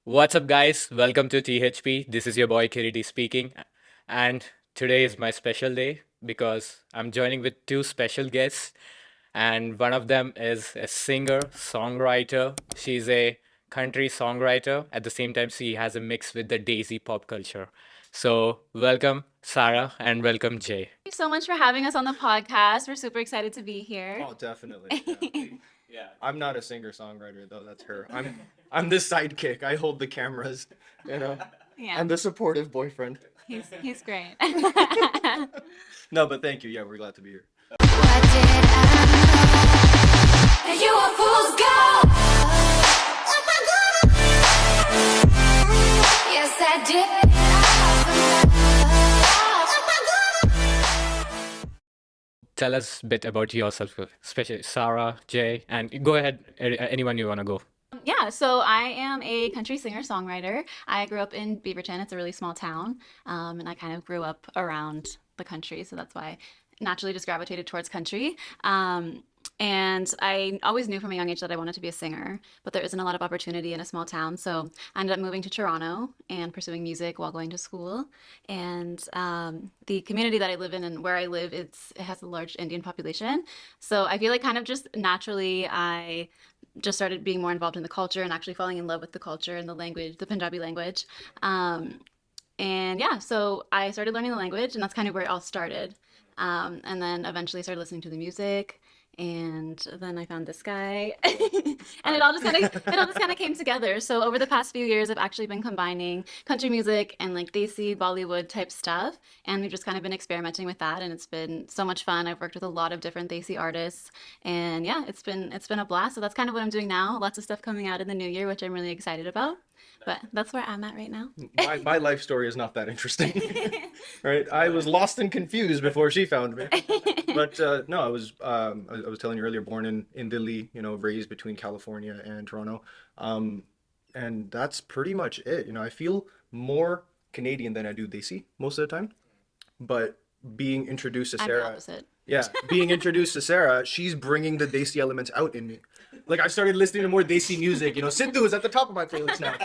What's up, guys? Welcome to THP. This is your boy Kiriti speaking. And today is my special day because I'm joining with two special guests. And one of them is a singer, songwriter. She's a country songwriter. At the same time, she has a mix with the Desi pop culture. So, welcome, Sarah, and welcome, Jay. You so much for having us on the podcast. We're super excited to be here. Oh, definitely. Yeah. I'm not a singer-songwriter though. That's her. I'm the sidekick. I hold the cameras. You know. Yeah, I'm the supportive boyfriend. he's great. No, but thank you. Yeah, we're glad to be here. What did I know? You a fool's gold. Yes, I did. Tell us a bit about yourself, especially Sarah, Jay, and go ahead, anyone you want to go. Yeah, so I am a country singer-songwriter. I grew up in Beaverton. It's a really small town, and I kind of grew up around the country, so that's why I naturally just gravitated towards country. And I always knew from a young age that I wanted to be a singer, but there isn't a lot of opportunity in a small town. So I ended up moving to Toronto and pursuing music while going to school. And the community that I live in and where I live, it has a large Indian population. So I feel like kind of just naturally I just started being more involved in the culture and actually falling in love with the culture and the language, the Punjabi language. And yeah, so I started learning the language, and that's kind of where it all started. And then eventually started listening to the music, and then I found this guy, and it all just kind of came together. So over the past few years, I've actually been combining country music and like Desi Bollywood type stuff, and we've just kind of been experimenting with that, and it's been so much fun. I've worked with a lot of different Desi artists, and yeah, it's been a blast. So that's kind of what I'm doing now. Lots of stuff coming out in the new year, which I'm really excited about. But that's where I'm at right now. My life story is not that interesting. Right? I was lost and confused before she found me. But no, I was telling you earlier, born in Delhi, raised between California and Toronto. And that's pretty much it. I feel more Canadian than I do Desi most of the time. But being introduced to I'm the Sarah, opposite. yeah, being introduced to Sarah, she's bringing the Desi elements out in me. Like I started listening to more Desi music. Sidhu is at the top of my playlist now,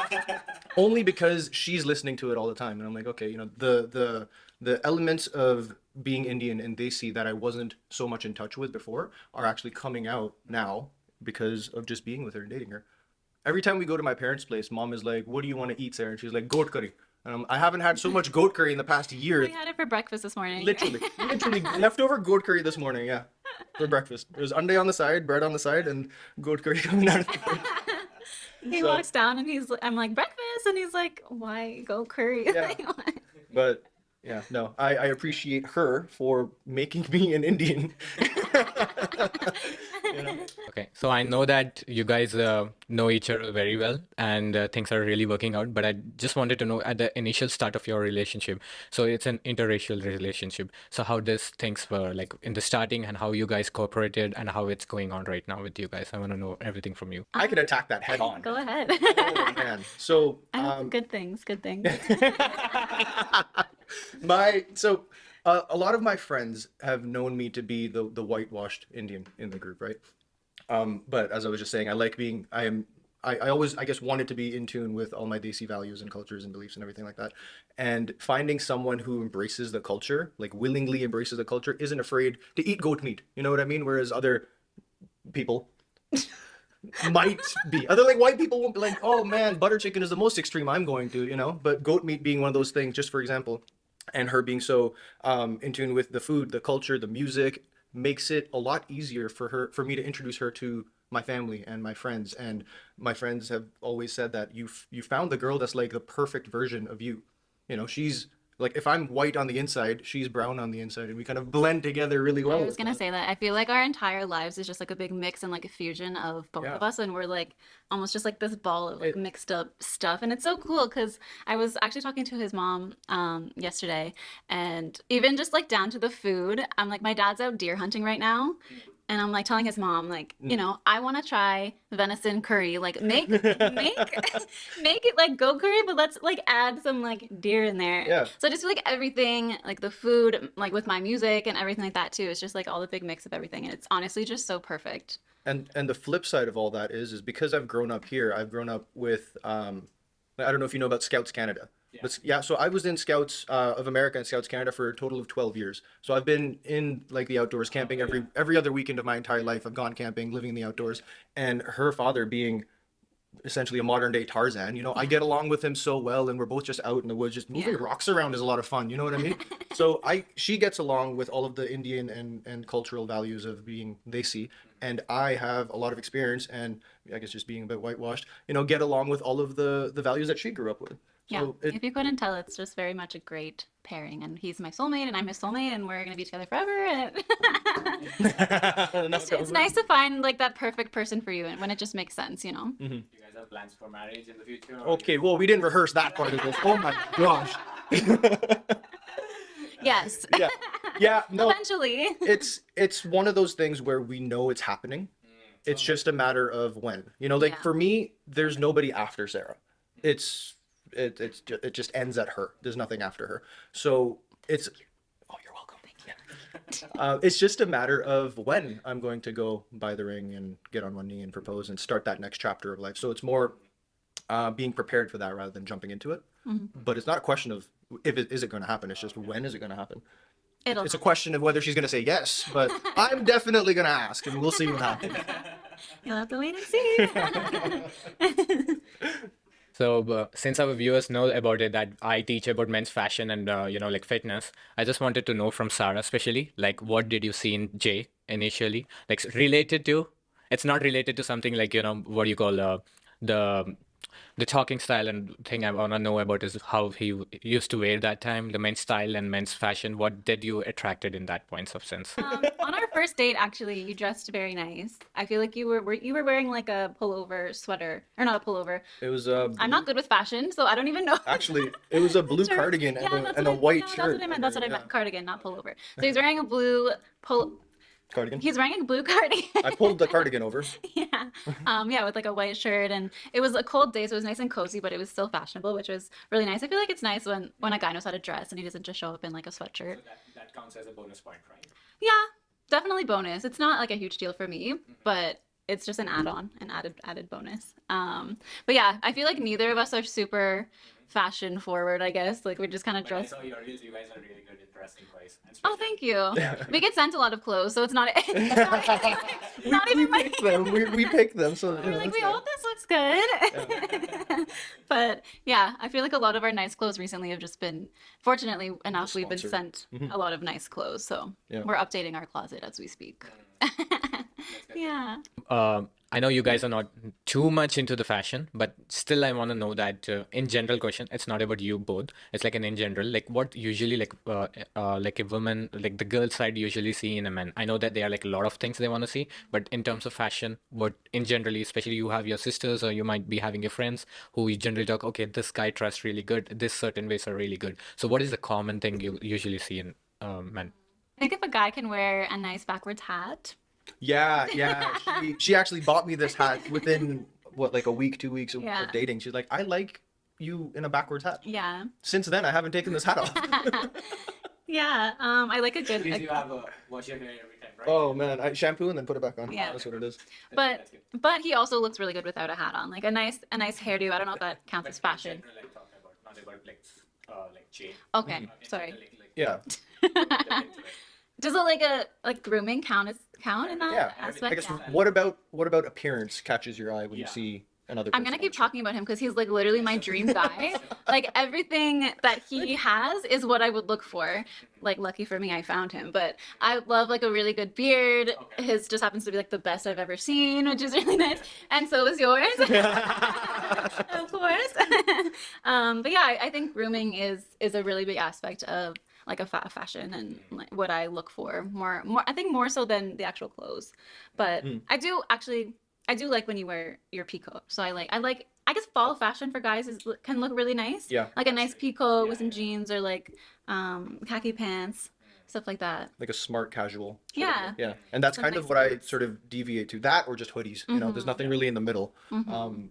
only because she's listening to it all the time, and I'm like, okay, the elements of being Indian and Desi that I wasn't so much in touch with before are actually coming out now because of just being with her and dating her. Every time we go to my parents' place, mom is like, "What do you want to eat, Sarah?" And she's like, "Goat curry." And I haven't had so much goat curry in the past year. We had it for breakfast this morning. Literally leftover goat curry this morning. Yeah, for breakfast. There's ande on the side, bread on the side, and goat curry coming out of the fridge. He So walks down and I'm like, breakfast, and he's like, why go curry? yeah, Like, what? but yeah, no, I appreciate her for making me an Indian. you know. Okay, so I know that you guys know each other very well and things are really working out, but I just wanted to know at the initial start of your relationship. So it's an interracial relationship. So how does things were like in the starting and how you guys cooperated and how it's going on right now with you guys? I want to know everything from you. I could attack that head on. Go ahead. Oh man. So I hope good things, good things. a lot of my friends have known me to be the whitewashed Indian in the group, right? But as I was just saying, I always, I guess, wanted to be in tune with all my Desi values and cultures and beliefs and everything like that. And finding someone who embraces the culture, like willingly embraces the culture, isn't afraid to eat goat meat. You know what I mean? Whereas other people might be. Other like white people won't be like, oh man, butter chicken is the most extreme I'm going to. But goat meat being one of those things, just for example, and her being so in tune with the food, the culture, the music, makes it a lot easier for me to introduce her to my family and my friends. And my friends have always said that you found the girl that's like the perfect version of you. She's like, if I'm white on the inside, she's brown on the inside, and we kind of blend together really well I was with gonna that. say that. I feel like our entire lives is just like a big mix and like a fusion of both Yeah. of us, and we're like almost just like this ball of like It, mixed up stuff, and it's so cool because I was actually talking to his mom yesterday, and even just like down to the food, I'm like, my dad's out deer hunting right now. And I'm like telling his mom, like, mm. I want to try venison curry. Like, make make it like go curry, but let's like add some like deer in there. Yeah. So I just feel like everything, like the food, like with my music and everything like that too, it's just like all the big mix of everything. And it's honestly just so perfect. And the flip side of all that is because I've grown up here, I've grown up with I don't know if you know about Scouts Canada. But yeah, so I was in Scouts of America and Scouts Canada for a total of 12 years. So I've been in like the outdoors camping every other weekend of my entire life. I've gone camping, living in the outdoors. And her father being essentially a modern day Tarzan, I get along with him so well, and we're both just out in the woods, just moving rocks around is a lot of fun. You know what I mean? So she gets along with all of the Indian and cultural values of being Desi, and I have a lot of experience, and I guess just being a bit whitewashed, get along with all of the values that she grew up with. Yeah, So if you couldn't tell, it's just very much a great pairing, and he's my soulmate, and I'm his soulmate, and we're gonna be together forever. And it's nice to find like that perfect person for you, and when it just makes sense. Do you guys have plans for marriage in the future? Okay, well, we didn't rehearse that part of this. Oh my gosh. Yes. Yeah, no. Eventually. It's one of those things where we know it's happening. It's just a matter of when. Like for me, there's nobody after Sarah. It just ends at her. There's nothing after her. So it's you're welcome. Thank you. It's just a matter of when I'm going to go buy the ring and get on one knee and propose and start that next chapter of life. So it's more being prepared for that rather than jumping into it. But it's not a question of is it going to happen. It's just when is it going to happen. It's a question of whether she's going to say yes. But I'm definitely going to ask, and we'll see what happens. You'll have to wait and see. So since our viewers know about it, that I teach about men's fashion and like fitness, I just wanted to know from Sarah especially, like what did you see in Jay initially, like related to? It's not related to something like what do you call the talking style and thing I want to know about is how he used to wear that time, the men's style and men's fashion. What did you attracted in that points of sense? On our first date, actually, you dressed very nice. I feel like you were wearing like a pullover sweater, or not a pullover. It was I'm not good with fashion, so I don't even know. actually, it was a blue cardigan and a white shirt. That's what I meant. That's what I meant. Cardigan, not pullover. So he's wearing a blue Cardigan? He's wearing a blue cardigan. I pulled the cardigan over. Yeah. With like a white shirt, and it was a cold day, so it was nice and cozy, but it was still fashionable, which was really nice. I feel like it's nice when a guy knows how to dress and he doesn't just show up in like a sweatshirt. So that counts as a bonus point, right? Yeah, definitely bonus. It's not like a huge deal for me, but it's just an add-on, an added bonus. But yeah, I feel like neither of us are super fashion forward, I guess. Like we're just kind of dressed. I saw your reels, you guys are really good at dressing wise. Oh, thank you. We get sent a lot of clothes, so it's not not even my. We pick them, so We're like, we hope this looks good. But yeah, I feel like a lot of our nice clothes recently have just been, fortunately enough, we've been sent a lot of nice clothes. So we're updating our closet as we speak. Yeah. I know you guys are not too much into the fashion, but still I want to know that in general question, it's not about you both. It's like an in general, like what usually like a woman, like the girl side usually see in a man. I know that there are like a lot of things they want to see, but in terms of fashion, what in generally, especially you have your sisters or you might be having your friends who you generally talk, okay, this guy dressed really good. This certain ways are really good. So what is the common thing you usually see in men? I think if a guy can wear a nice backwards hat. Yeah. She actually bought me this hat within like a week, 2 weeks of dating. She's like, I like you in a backwards hat. Yeah. Since then, I haven't taken this hat off. Yeah. I like a good. You have a wash your hair every time, right? Oh man, I shampoo and then put it back on. Yeah. That's what it is. But he also looks really good without a hat on, like a nice hairdo. I don't know if that counts as fashion. Like talking about, not about like chain. Okay, sorry. Yeah. Does it like grooming count in that aspect? I guess what about appearance catches your eye when you see another person? I'm gonna keep talking about him because he's like literally my dream guy. Like everything that he has is what I would look for. Like lucky for me, I found him. But I love like a really good beard. Okay. His just happens to be like the best I've ever seen, which is really nice. And so is yours, of course. But yeah, I think grooming is a really big aspect of like a fashion and like what I look for more I think more so than the actual clothes. But I do like when you wear your peacoat. So I guess fall fashion for guys can look really nice. Yeah. Like a nice peacoat with some jeans or like khaki pants, stuff like that. Like a smart casual. Yeah. Yeah. And that's Some kind of nice what I skirts. sort of deviate to, that or just hoodies. You know, there's nothing really in the middle.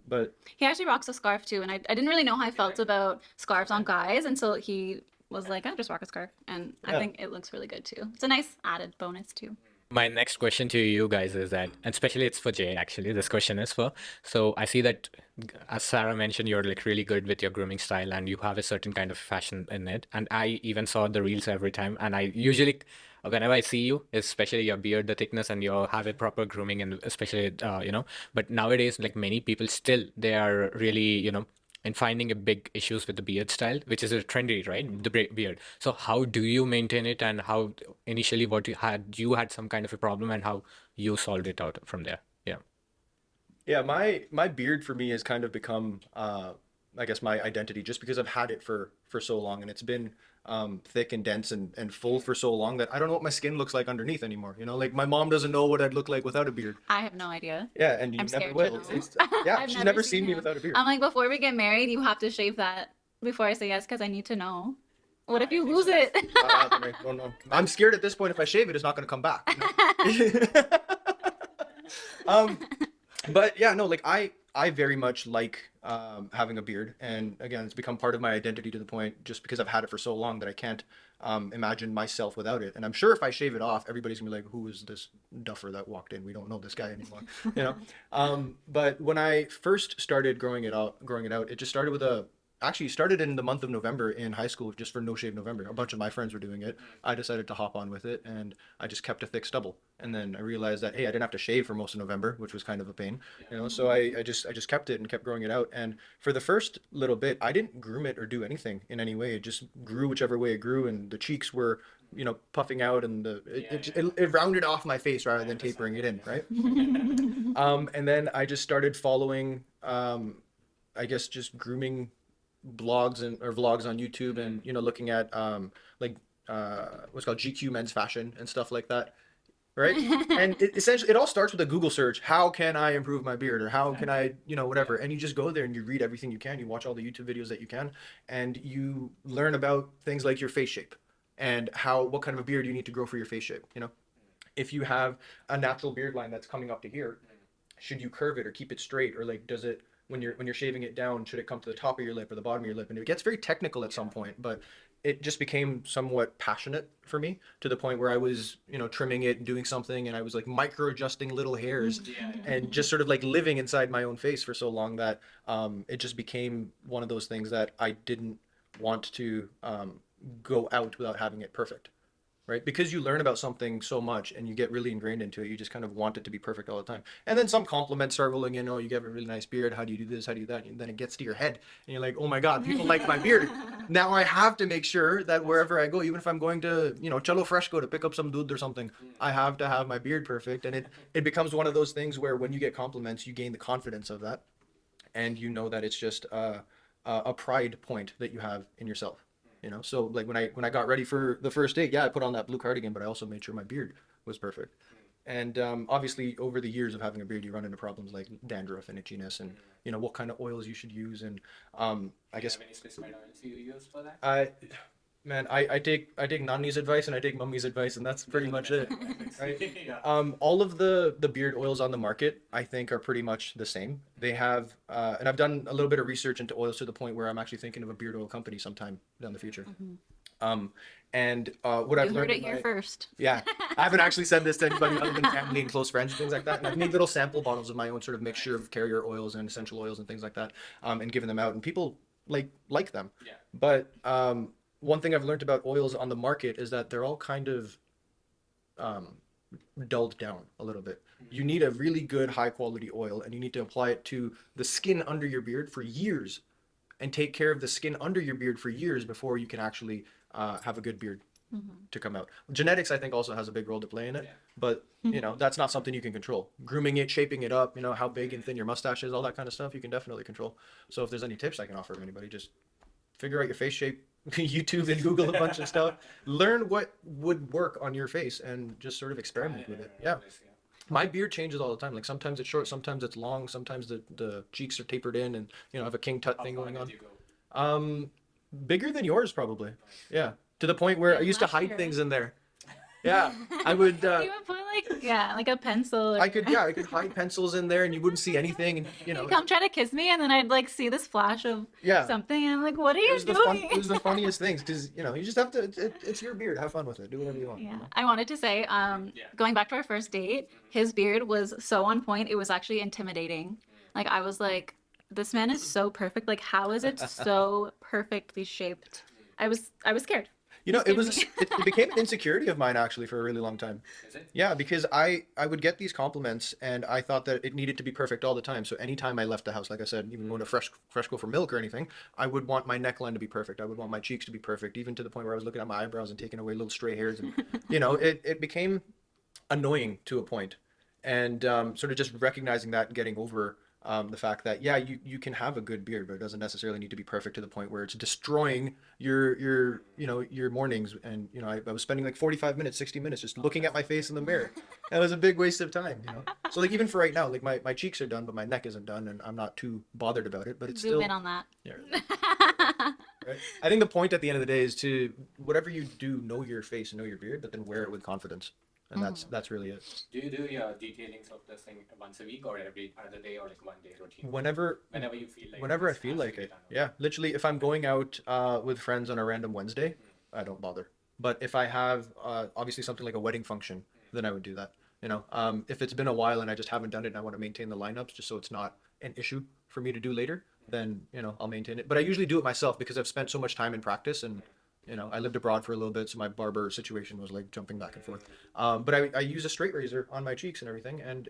But He actually rocks a scarf too, and I didn't really know how I felt about scarves on guys until he was like, I just rock a scarf, and I think it looks really good too. It's a nice added bonus too. My next question to you guys is that, and especially it's for Jay, actually, this question is for. So I see that, as Sarah mentioned, you're like really good with your grooming style and you have a certain kind of fashion in it. And I even saw the reels every time. And I usually, whenever I see you, especially your beard, the thickness, and you have a proper grooming, and especially, but nowadays, like many people still, they are really, and finding a big issues with the beard style, which is a trendy, right? The beard. So how do you maintain it, and how initially what you had some kind of a problem, and how you solved it out from there? Yeah. Yeah, my beard for me has kind of become I guess my identity just because I've had it for so long and it's been thick and dense and full for so long that I don't know what my skin looks like underneath anymore. You know, like my mom doesn't know what I'd look like without a beard. I have no idea. Yeah, and you I'm never scared to will. know. Yeah, I've she's never seen me him. without a beard. I'm like, before we get married, you have to shave that before I say yes, because I need to know. What if you lose it? No, no. I'm scared at this point if I shave it, it's not going to come back. You know? But yeah, no, like I very much like having a beard, and again, it's become part of my identity to the point just because I've had it for so long that I can't imagine myself without it. And I'm sure if I shave it off, everybody's gonna be like, "Who is this duffer that walked in? We don't know this guy anymore," you know. But when I first started growing it out, it just started with a actually started in the month of November in high school just for No Shave November. A bunch of my friends were doing it. I decided to hop on with it and I just kept a thick stubble. And then I realized that hey, I didn't have to shave for most of November, which was kind of a pain, you know. So I just kept it and kept growing it out. And for the first little bit, I didn't groom it or do anything in any way. It just grew whichever way it grew, and the cheeks were, you know, puffing out, and it rounded off my face rather than tapering it in, right? And then I just started following, I guess, just grooming blogs and or vlogs on YouTube, and you know, looking at like what's called GQ men's fashion and stuff like that, right? And essentially it all starts with a Google search. How can I improve my beard, or how can I, you know, whatever. And you just go there and you read everything you can. You watch all the YouTube videos that you can, and you learn about things like your face shape and what kind of a beard you need to grow for your face shape. You know, if you have a natural beard line that's coming up to here, should you curve it or keep it straight, or like does it when you're shaving it down, should it come to the top of your lip or the bottom of your lip? And it gets very technical at some point, but it just became somewhat passionate for me to the point where I was, you know, trimming it and doing something, and I was like micro adjusting little hairs and just sort of like living inside my own face for so long that it just became one of those things that I didn't want to go out without having it perfect. Right? Because you learn about something so much and you get really ingrained into it, you just kind of want it to be perfect all the time. And then some compliments start rolling in. Oh, you have a really nice beard. How do you do this? How do you do that? And then it gets to your head and you're like, oh my God, people like my beard. Now I have to make sure that wherever I go, even if I'm going to, you know, Chalo Fresco to pick up some dude or something, I have to have my beard perfect. And it becomes one of those things where when you get compliments, you gain the confidence of that. And you know that it's just a pride point that you have in yourself. You know, so like when I got ready for the first date, yeah, I put on that blue cardigan, but I also made sure my beard was perfect. And obviously, over the years of having a beard, you run into problems like dandruff and itchiness, and you know what kind of oils you should use. And I guess Any specific oils you use for that? I take Nani's advice and I take Mummy's advice, and that's pretty much it. Right? Yeah. All of the beard oils on the market, I think, are pretty much the same. They have, and I've done a little bit of research into oils to the point where I'm actually thinking of a beard oil company sometime down the future. And what I've You learned heard it in here my- first. yeah, I haven't actually said this to anybody other than family and close friends and things like that. And I've made little sample bottles of my own sort of mixture of carrier oils and essential oils and things like that, and given them out, and people like them. Yeah. But one thing I've learned about oils on the market is that they're all kind of dulled down a little bit. You need a really good high quality oil, and you need to apply it to the skin under your beard for years, and take care of the skin under your beard for years before you can actually have a good beard to come out. Genetics, I think, also has a big role to play in it, but you know, that's not something you can control. Grooming it, shaping it up, you know, how big and thin your mustache is, all that kind of stuff, you can definitely control. So if there's any tips I can offer anybody, just figure out your face shape, YouTube and Google a bunch of stuff, learn what would work on your face, and just sort of experiment with it. Yeah. My beard changes all the time. Like sometimes it's short, sometimes it's long, sometimes the cheeks are tapered in, and you know, I have a king tut thing going on. Bigger than yours probably. Yeah. To the point where I used to last hide year. things in there. Yeah, I would. You would put like a pencil. Or... I could. Yeah, I could hide pencils in there, and you wouldn't see anything. And He'd come try to kiss me, and then I'd like see this flash of yeah. something, and I'm like, "What are It you was doing?" it was the funniest things because you just have to. It's your beard. Have fun with it. Do whatever you want. Yeah, I wanted to say, going back to our first date, his beard was so on point. It was actually intimidating. Like I was like, this man is so perfect. Like, how is it so perfectly shaped? I was scared. You know, He it scared me. it became an insecurity of mine actually for a really long time. Is it? Yeah, because I would get these compliments and I thought that it needed to be perfect all the time. So anytime I left the house, like I said, even going to Freshco for milk or anything, I would want my neckline to be perfect. I would want my cheeks to be perfect, even to the point where I was looking at my eyebrows and taking away little stray hairs. And it became annoying to a point. And sort of just recognizing that and getting over the fact that yeah, you can have a good beard, but it doesn't necessarily need to be perfect to the point where it's destroying your mornings. And I was spending like 45 minutes, 60 minutes just looking at my face in the mirror. That was a big waste of time. So like even for right now, like my cheeks are done, but my neck isn't done, and I'm not too bothered about it. But it's Zoom still in on that. yeah. Right? I think the point at the end of the day is to whatever you do, know your face and know your beard, but then wear it with confidence. And that's really it. Do you do your detailings of this thing once a week or every other day or like 1 day routine? Whenever you feel like whenever I this feel has to like be it. done. Yeah, literally, if I'm going out with friends on a random Wednesday, I don't bother. But if I have obviously something like a wedding function, then I would do that. If it's been a while and I just haven't done it and I want to maintain the lineups just so it's not an issue for me to do later, then I'll maintain it. But I usually do it myself because I've spent so much time in practice, and I lived abroad for a little bit, so my barber situation was like jumping back and forth. But I use a straight razor on my cheeks and everything, and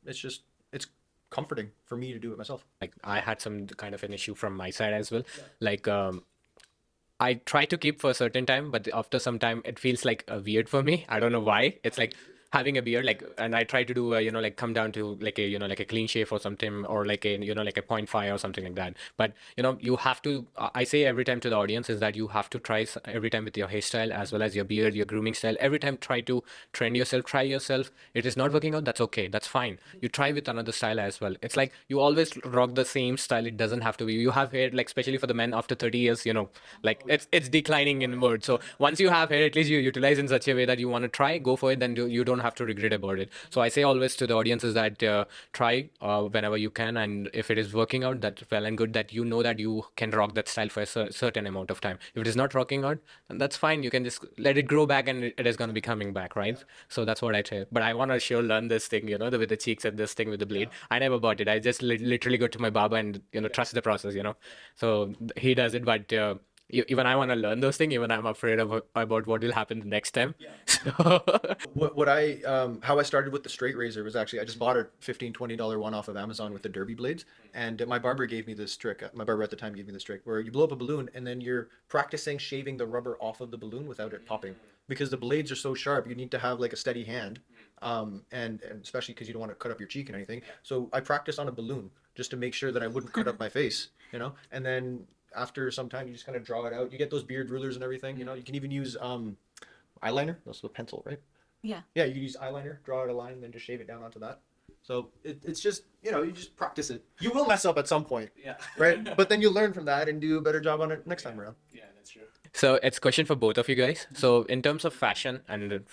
it's comforting for me to do it myself. Like I had some kind of an issue from my side as well. Like I try to keep for a certain time, but after some time it feels like weird for me. I don't know why. It's like having a beard, like, and I try to do like come down to like a like a clean shave or something, or like a like a 0.5 or something like that. But you have to I say every time to the audience is that you have to try every time with your hairstyle as well as your beard, your grooming style. Every time try to trend yourself, try yourself. It is not working out, that's okay, that's fine. You try with another style as well. It's like you always rock the same style. It doesn't have to be, you have hair, like especially for the men after 30 years, like it's declining in mood. So once you have hair, at least you utilize in such a way that you want to try, go for it, then you don't have to regret about it. So I say always to the audiences that try whenever you can, and if it is working out, that's well and good, that that you can rock that style for a certain amount of time. If it is not rocking out, then that's fine, you can just let it grow back, and it is going to be coming back, right? So that's what I say. But I want to sure learn this thing, with the cheeks and this thing with the blade. I never bought it. I just literally go to my barber and trust the process. So he does it, but even I want to learn those things. Even I'm afraid about what will happen the next time. So How I started with the straight razor was actually I just bought a $15-$20 one off of Amazon with the derby blades, and my barber gave me this trick. My barber at the time gave me this trick where you blow up a balloon and then you're practicing shaving the rubber off of the balloon without it popping, because the blades are so sharp. You need to have like a steady hand, and especially because you don't want to cut up your cheek and anything. So I practiced on a balloon just to make sure that I wouldn't cut up my face, and then after some time you just kind of draw it out. You get those beard rulers and everything. You can even use eyeliner. That's the pencil, right? Yeah. Yeah, you use eyeliner, draw out a line, and then just shave it down onto that. So it's just you just practice it. You will mess up at some point, yeah. right? But then you learn from that and do a better job on it next time around. Yeah, that's true. So it's a question for both of you guys. So in terms of fashion and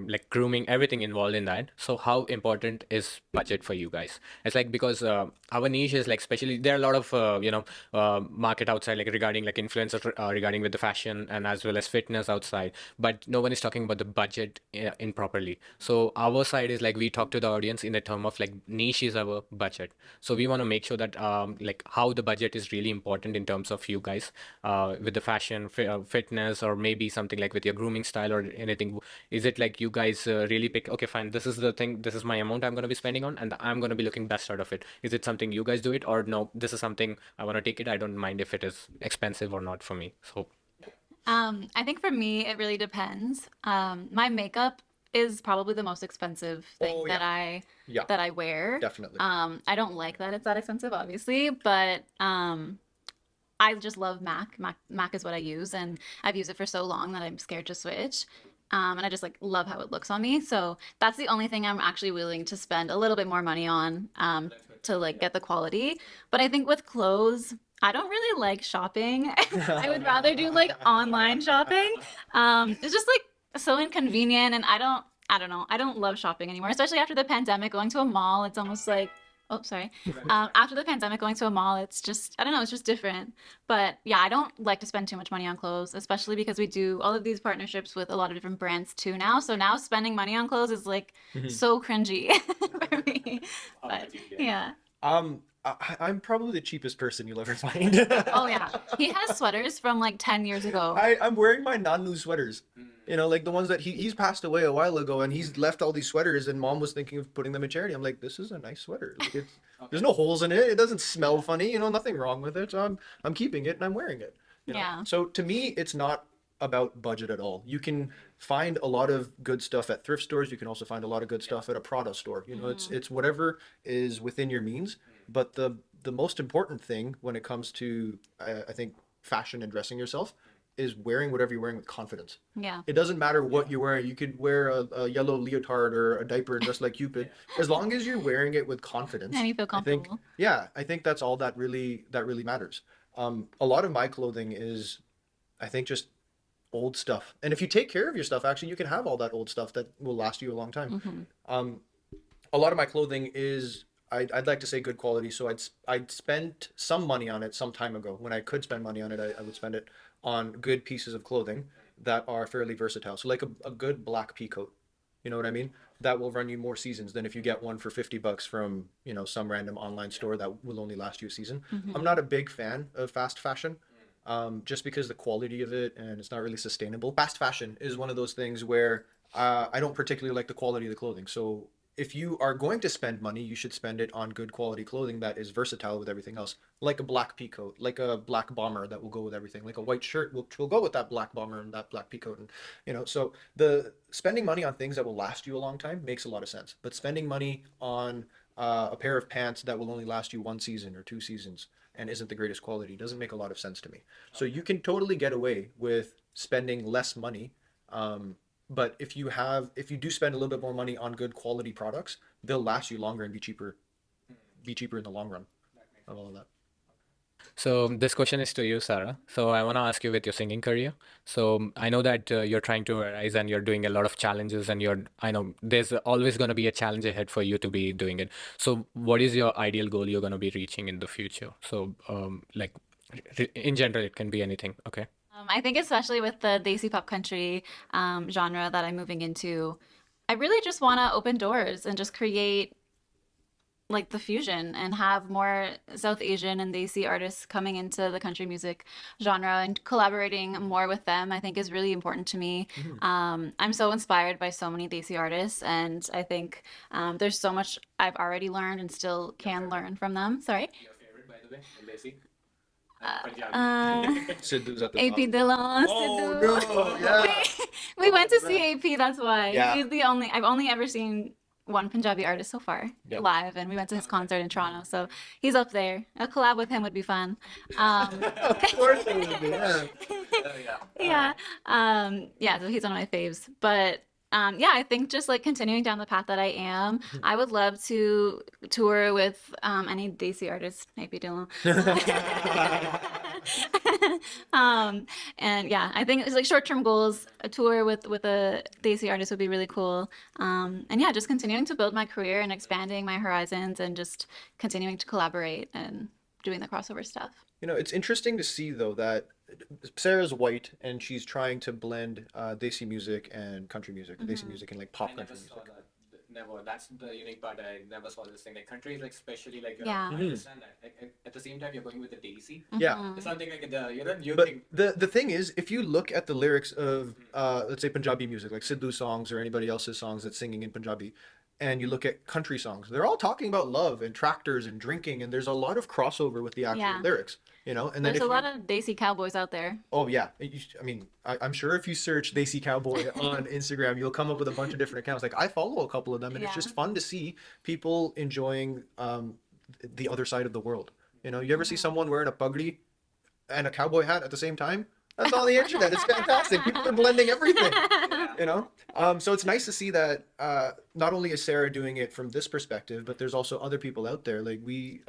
like grooming, everything involved in that. So how important is budget for you guys? It's like, because our niche is like, especially there are a lot of market outside, like regarding like influencers regarding with the fashion and as well as fitness outside, but no one is talking about the budget in properly. So our side is like we talk to the audience in the term of like niche is our budget. So we want to make sure that like how the budget is really important in terms of you guys with the fashion, fitness, or maybe something like with your grooming style or anything. Is it like you guys really pick, okay, fine, this is the thing, this is my amount I'm going to be spending on, and I'm going to be looking best out of it? Is it something you guys do it, or no, this is something I want to take it, I don't mind if it is expensive or not for me? So I think for me, it really depends. My makeup is probably the most expensive thing that I wear. Definitely. I don't like that it's that expensive, obviously, but I just love MAC. MAC is what I use, and I've used it for so long that I'm scared to switch. And I just like love how it looks on me. So that's the only thing I'm actually willing to spend a little bit more money on to like get the quality. But I think with clothes, I don't really like shopping. I would rather do like online shopping. It's just like so inconvenient, and I don't know. I don't love shopping anymore, especially after the pandemic. Going to a mall, it's almost like, oh, sorry. After the pandemic, going to a mall, it's just, I don't know, it's just different. But yeah, I don't like to spend too much money on clothes, especially because we do all of these partnerships with a lot of different brands too now. So now spending money on clothes is like so cringy for me. But yeah. I'm probably the cheapest person you'll ever find. Oh yeah. He has sweaters from like 10 years ago. I'm wearing my Nanu sweaters. Like the ones that he's passed away a while ago, and he's left all these sweaters, and mom was thinking of putting them in charity. I'm like, this is a nice sweater. Like there's no holes in it. It doesn't smell funny. Nothing wrong with it. So I'm keeping it and I'm wearing it. Yeah. So to me, it's not about budget at all. You can find a lot of good stuff at thrift stores. You can also find a lot of good stuff at a Prada store. It's whatever is within your means. But the most important thing when it comes to I think fashion and dressing yourself is wearing whatever you're wearing with confidence. Yeah. It doesn't matter what you're wearing. You could wear a yellow leotard or a diaper and dress like Cupid, as long as you're wearing it with confidence. And you feel comfortable. I think that's all that really matters. A lot of my clothing is, I think, just old stuff. And if you take care of your stuff, actually, you can have all that old stuff that will last you a long time. A lot of my clothing is, I'd like to say, good quality. So I'd spent some money on it some time ago. When I could spend money on it, I would spend it on good pieces of clothing that are fairly versatile. So like a good black pea coat, you know what I mean? That will run you more seasons than if you get one for $50 from, some random online store that will only last you a season. I'm not a big fan of fast fashion. Just because the quality of it, and it's not really sustainable. Fast fashion is one of those things where I don't particularly like the quality of the clothing. So if you are going to spend money, you should spend it on good quality clothing that is versatile with everything else, like a black pea coat, like a black bomber that will go with everything, like a white shirt which will go with that black bomber and that black pea coat. And so the spending money on things that will last you a long time makes a lot of sense. But spending money on a pair of pants that will only last you one season or two seasons and isn't the greatest quality doesn't make a lot of sense to me. So you can totally get away with spending less money. But if you do spend a little bit more money on good quality products, they'll last you longer and be cheaper in the long run of all of that. So this question is to you, Sarah. So I want to ask you with your singing career. So I know that you're trying to arise and you're doing a lot of challenges, and I know there's always going to be a challenge ahead for you to be doing it. So what is your ideal goal you're going to be reaching in the future? So like in general, it can be anything. Okay. I think especially with the Desi pop country genre that I'm moving into, I really just want to open doors and just create like the fusion and have more South Asian and Desi artists coming into the country music genre, and collaborating more with them I think is really important to me. I'm so inspired by so many Desi artists, and I think there's so much I've already learned and still can learn from them. Sorry? Your favorite, by the way, in Desi? Sidhu's at the AP top. Dillon, Oh Sidhu. no! Yeah. We went to see AP, that's why. Yeah. He's the only, I've only ever seen one Punjabi artist so far Yep. live, and we went to his concert in Toronto, so he's up there. A collab with him would be fun. Of course it would be. Yeah. Yeah, so he's one of my faves. But yeah, I think just like continuing down the path that I am, I would love to tour with any Desi artist, maybe Dylan. And yeah, I think it's like short-term goals. A tour with a Desi artist would be really cool. And yeah, just continuing to build my career and expanding my horizons, and just continuing to collaborate and doing the crossover stuff. It's interesting to see though that Sarah's white and she's trying to blend Desi music and country music, Desi music and like pop country music. Never. That's the unique part. I never saw this thing. Like countries, like especially like Yeah. I understand that. Like, at the same time, you're going with the Daisy. Yeah. It's something like the you But think. the thing is, if you look at the lyrics of let's say Punjabi music, like Sidhu songs or anybody else's songs that's singing in Punjabi, and you look at country songs, they're all talking about love and tractors and drinking, and there's a lot of crossover with the actual Yeah. lyrics, And then There's if a you, lot of Desi cowboys out there. oh yeah, I mean, I'm sure if you search Desi Cowboy on Instagram, you'll come up with a bunch of different accounts. Like I follow a couple of them, and it's Yeah. just fun to see people enjoying the other side of the world. You ever see someone wearing a pugri and a cowboy hat at the same time? That's on the internet. It's fantastic. People are blending everything, you know? So it's nice to see that not only is Sarah doing it from this perspective, but there's also other people out there. Like we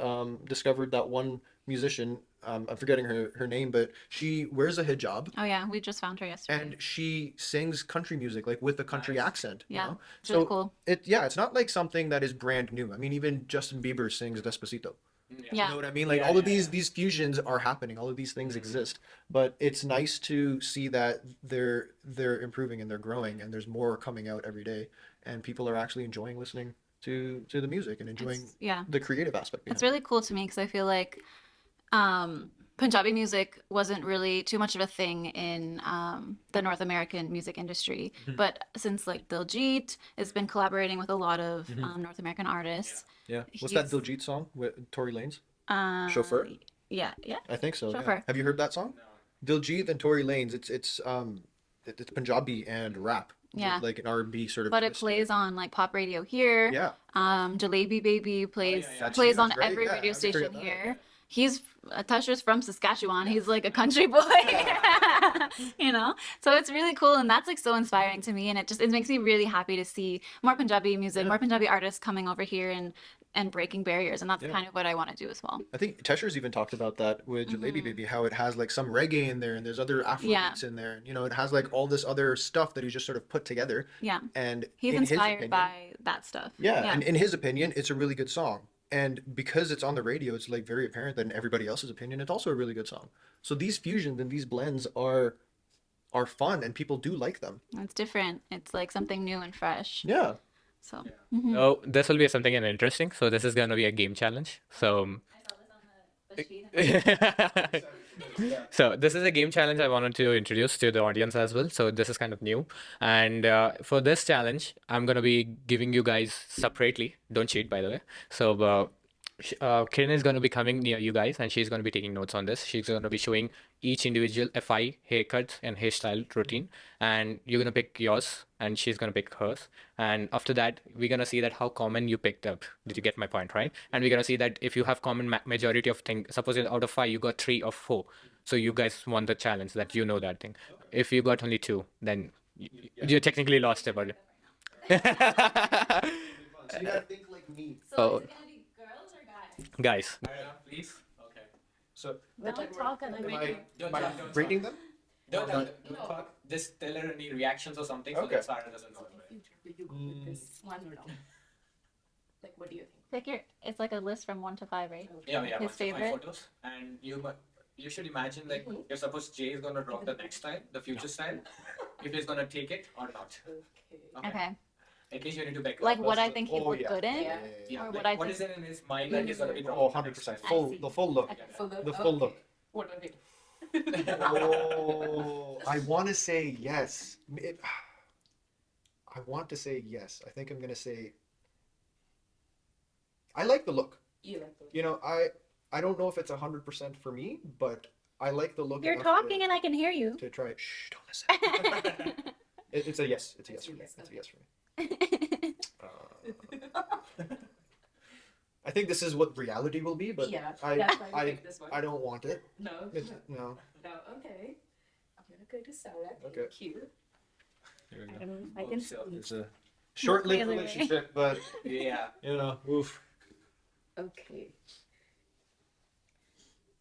discovered that one musician, I'm forgetting her name, but she wears a hijab Oh yeah, we just found her yesterday. and she sings country music like with a country accent, you Yeah, know? it's really So cool. it's not like something that is brand new. I mean, even Justin Bieber sings Despacito. You Yeah. know what I mean? Like all of these fusions are happening. All of these things exist. But it's nice to see that they're improving and they're growing and there's more coming out every day and people are actually enjoying listening to the music and enjoying Yeah. the creative aspect behind It's really cool to me because I feel like Punjabi music wasn't really too much of a thing in the North American music industry. But since like Diljit has been collaborating with a lot of North American artists. it. Yeah. What's that He's- Diljit song with Tory Lanez? Uh, Chauffeur? Yeah, yeah. I think so. Yeah. Chauffeur. Have you heard that song? Diljit and Tory Lanez. It's Punjabi and rap. Yeah. Like an R&B sort of But it twist. plays on like pop radio here. Yeah. Jalebi Baby plays That's plays huge, on right? every Yeah, radio I forget station that. here. He's Tusher's from Saskatchewan. He's like a country boy, you know. So it's really cool, and that's like so inspiring to me. And it makes me really happy to see more Punjabi music, more Punjabi artists coming over here and breaking barriers. And that's kind of what I want to do as well. I think Tesher's even talked about that with Jalebi Baby, how it has like some reggae in there and there's other Afro Yeah. beats in there. And, you know, it has like all this other stuff that he's just sort of put together. Yeah, And he's in his inspired opinion, by that stuff. yeah, and in his opinion, it's a really good song. And because it's on the radio, it's like very apparent that in everybody else's opinion, it's also a really good song. So these fusions and these blends are fun and people do like them. It's different. It's like something new and fresh. Yeah. So So this will be something interesting. So this is going to be a game challenge. So so this is a game challenge I wanted to introduce to the audience as well. So this is kind of new. And for this challenge, I'm going to be giving you guys separately. Don't cheat, by the way. So Kiran is going to be coming near you guys and she's going to be taking notes on this. She's going to be showing each individual FI, haircut, and hairstyle routine. And you're going to pick yours and she's going to pick hers. And after that, we're going to see that how common you picked up. Did you get my point, right? And we're going to see that if you have common majority of things, suppose out of 5, you got 3 or 4. So you guys won the challenge that you know that thing. If you got only 2, then you technically lost about it. So you gotta think like me. Oh, gonna be girls or guys? guys. Please. Okay. So Don't talk and am I Don't rating them? Don't talk. Just tell her any reactions or something so Okay. that Sarah doesn't know. Will you go with this one or no? Like, what do you think? Pick your. It's like a list from 1 to 5, right? Yeah, His bunch of my favorite? photos, and you should imagine like if suppose Jay is gonna rock the next style, the future style, if he's gonna take it or not. Okay. Okay. At least you need to back. Like up what I first. think he Oh, looked yeah. good in, Yeah. Yeah, or like, what I what think. is it in his mind that he's gonna be Oh, rocking the next 100%. style? Full, see. the full look. Full look? The full look. Okay. What of it? Oh, I want to say yes. I want to say yes. I think I'm gonna say. I like the look. You like the You know, I don't know if it's 100% for me, but I like the look. You're enough talking and I can hear you. to try it. Shh, don't listen. It's a yes. It's a yes for me. It's a yes for me. I think this is what reality will be, but Yeah, that's why we I picked this one. I don't want it. No. It's, no. No, okay. I'm gonna go to Sarah. Okay. Thank you. I don't know if I can. It's a short-lived Clearly. relationship, but Yeah. you know, oof. Okay.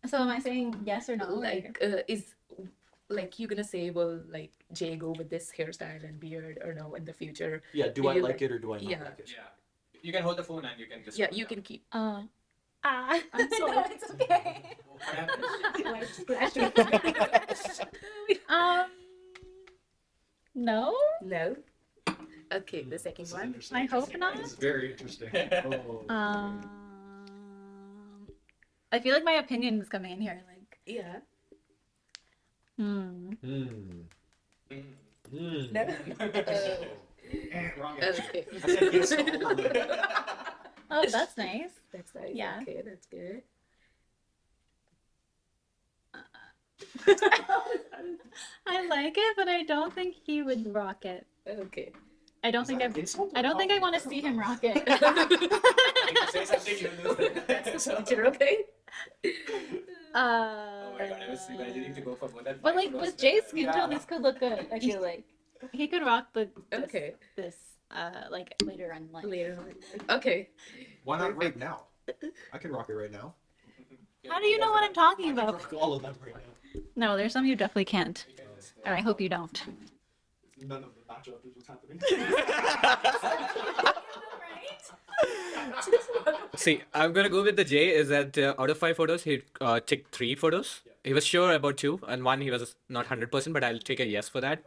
So am I saying yes or no? Like, is like you gonna say, well, like Jay go with this hairstyle and beard or no in the future? Yeah. Do I like it or do I not Yeah. like it? Yeah. You can hold the phone and you can just. Yeah, you can keep. I'm sorry. It's okay. What happened? Like, splash. No. No. Okay, the second one. I hope not. It's very interesting. Oh. I feel like my opinion is coming in here. Like, Yeah. Hmm. No. Okay. oh, that's nice. That's nice. Yeah. Okay, that's good. I like it, but I don't think he would rock it. Okay. I don't think I don't think I want to see him rock it. If you say something, you lose it. That's the future, okay? I was imagining to go for more than But 5 like photos. with Jay's skin tone, this could look good. I feel like he could rock Okay. this like later in life. Later on. Okay. Why not right now? I can rock it right now. How do you know what I'm talking about? Rock all of them right now. No, there's some you definitely can't, and I hope you don't. None of the matchup is what's happening. See, I'm gonna go with the J. Is that out of 5 photos, he ticked 3 photos. He was sure about 2, and 1 he was not 100%, but I'll take a yes for that.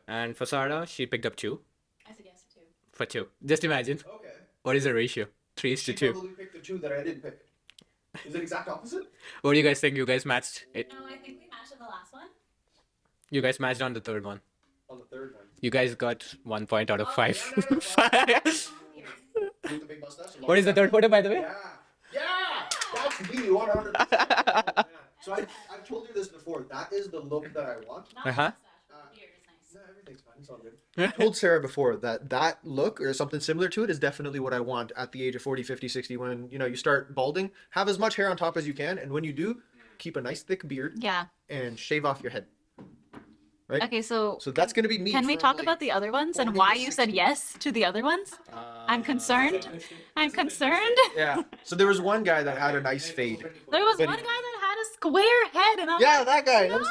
And for Sarah, she picked up 2 I said yes too. for 2. Just imagine. Okay. What is the ratio? 3 is to 2. Probably picked the 2 that I didn't pick. Is it exact opposite? What do you guys think? You guys matched it. No, I think we matched in the last one. You guys matched on the third one. On the third one. You guys got 1 point out of 5. With the big mustache. What is the third photo, by the way? Yeah. Yeah. That's me. 100%. So I've told you this before. That is the look that I want. Uh-huh. Beard is nice. No, everything's fine. It's all good. I told Sarah before that look or something similar to it is definitely what I want at the age of 40, 50, 60 when, you start balding. Have as much hair on top as you can, and when you do, keep a nice thick beard Yeah. and shave off your head. Right? Okay, so So that's going to be me. can we for, talk like, about the other ones and 40 to why you said 60. yes to the other ones? I'm concerned. I'm concerned. Yeah. So there was one guy that had a nice fade. There was But- one guy that had a square head, and I'm Yeah, like, that guy. no.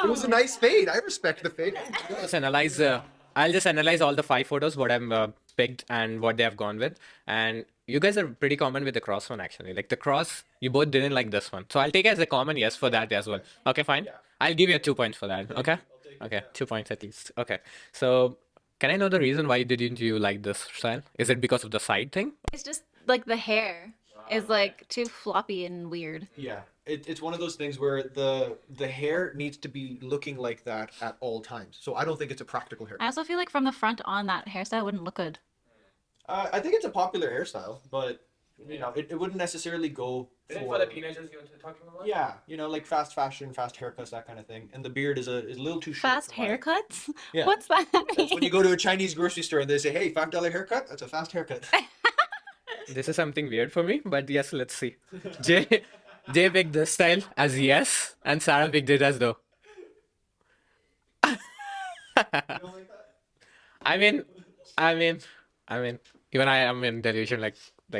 It was a nice fade. I respect the fade. Let's analyze. I'll just analyze all the 5 photos, what I'm picked and what they have gone with. And you guys are pretty common with the cross one, actually. Like the cross, you both didn't like this one. So I'll take it as a common yes for that as well. Okay, fine. I'll give you 2 points for that. Okay. Okay, 2 points at least. Okay. So can I know the reason why didn't you like this style? Is it because of the side thing? It's just like the hair is like too floppy and weird. Yeah, it's one of those things where the hair needs to be looking like that at all times. So I don't think it's a practical hair. I also feel like from the front on, that hairstyle wouldn't look good. I think it's a popular hairstyle, but it wouldn't necessarily go for teenagers you were talking about? yeah, like fast fashion, fast haircuts, that kind of thing. And the beard is a little too short. Fast for my- haircuts? Yeah. What's that That's when mean? you go to a Chinese grocery store and they say, "Hey, $5 haircut." That's a fast haircut. This is something weird for me, but yes, let's see. Jay picked this style as yes, and Sarah picked it as no. I mean, even I am in delusion, like